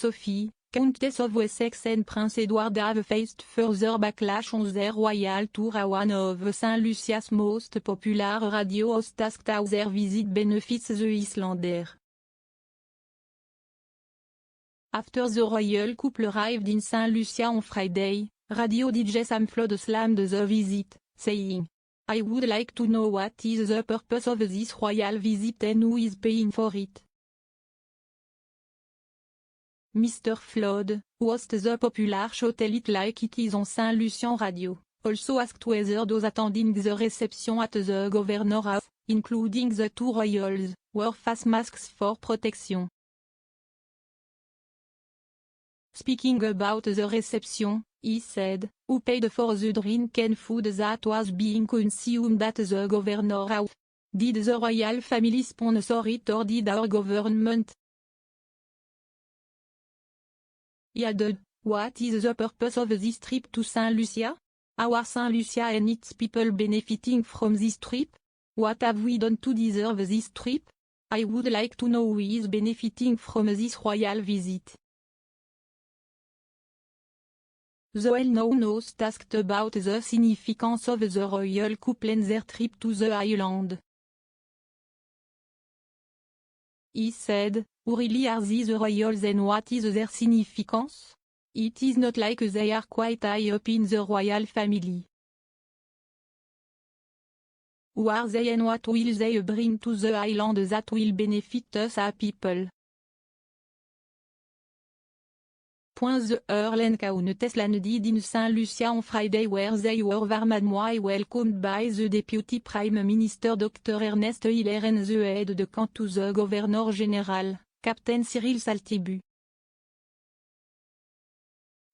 Sophie, Countess of Wessex and Prince Edward have faced further backlash on their royal tour a one of St. Lucia's most popular radio hosts asked how their visit benefits the Islander. After the royal couple arrived in St. Lucia on Friday, radio DJ Sam Flood slammed the visit, saying, "I would like to know what is the purpose of this royal visit and who is paying for it." Mr. Flood, who hosts the popular show Tell It Like It Is on St. Lucian Radio, also asked whether those attending the reception at the Governor House, including the two royals, wore face masks for protection. Speaking about the reception, he said, "Who paid for the drink and food that was being consumed at the Governor House? Did the royal family sponsor it or did our government?" He added, "What is the purpose of this trip to St. Lucia? How are St. Lucia and its people benefiting from this trip? What have we done to deserve this trip? I would like to know who is benefiting from this royal visit." The well-known host asked about the significance of the royal couple and their trip to the island. He said, "Who really are these royals and what is their significance? It is not like they are quite high up in the royal family. Who are they and what will they bring to the island that will benefit us as people?" The Earl and Countess landed in St. Lucia on Friday where they were warmly welcomed by the Deputy Prime Minister Dr. Ernest Hiller and the aide-de-camp to the Governor General, Captain Cyril Saltibu.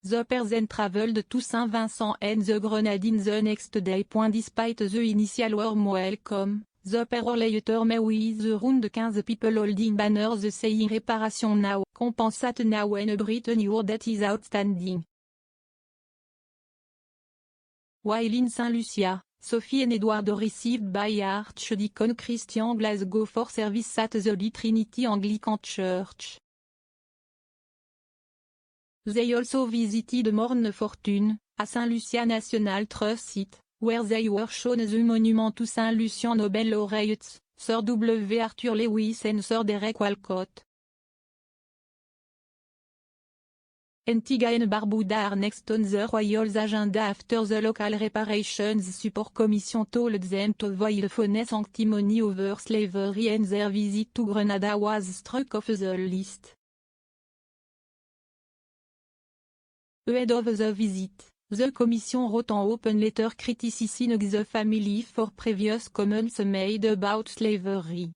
The pair then travelled to St. Vincent and the Grenadines the next day. Despite the initial warm welcome, the pair later met with around 15 people holding banners saying "Reparation now, compensate now and Britain your debt is outstanding." While in St. Lucia, Sophie and Edward received by Archdeacon Christian Glasgow for service at the Holy Trinity Anglican Church. They also visited Morne Fortune, a St. Lucia National Trust site, where they were shown the monument to St. Lucian Nobel laureates, Sir W. Arthur Lewis and Sir Derek Walcott. Antigua and Barbuda are next on the royals' agenda after the local reparations support commission told them to avoid phone sanctimony over slavery and their visit to Grenada was struck off the list. Ahead of the visit, the commission wrote an open letter criticizing the family for previous comments made about slavery.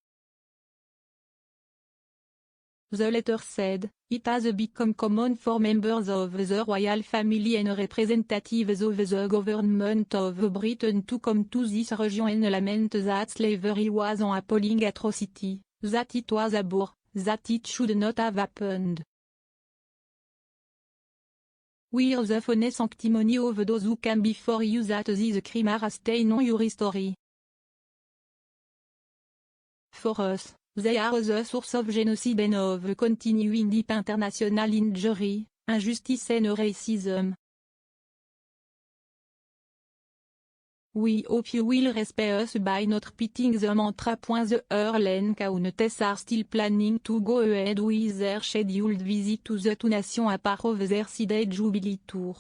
The letter said, "It has become common for members of the royal family and representatives of the government of Britain to come to this region and lament that slavery was an appalling atrocity, that it was abhorrent, that it should not have happened. We are the phone sanctimony of those who came before you that these crimes are a stain on your history. For us, they are the source of genocide and of continuing deep international injury, injustice and racism. We hope you will respect us by not repeating the mantra." The Earl and Countess are still planning to go ahead with their scheduled visit to the two nations as part of their 6-day Jubilee tour.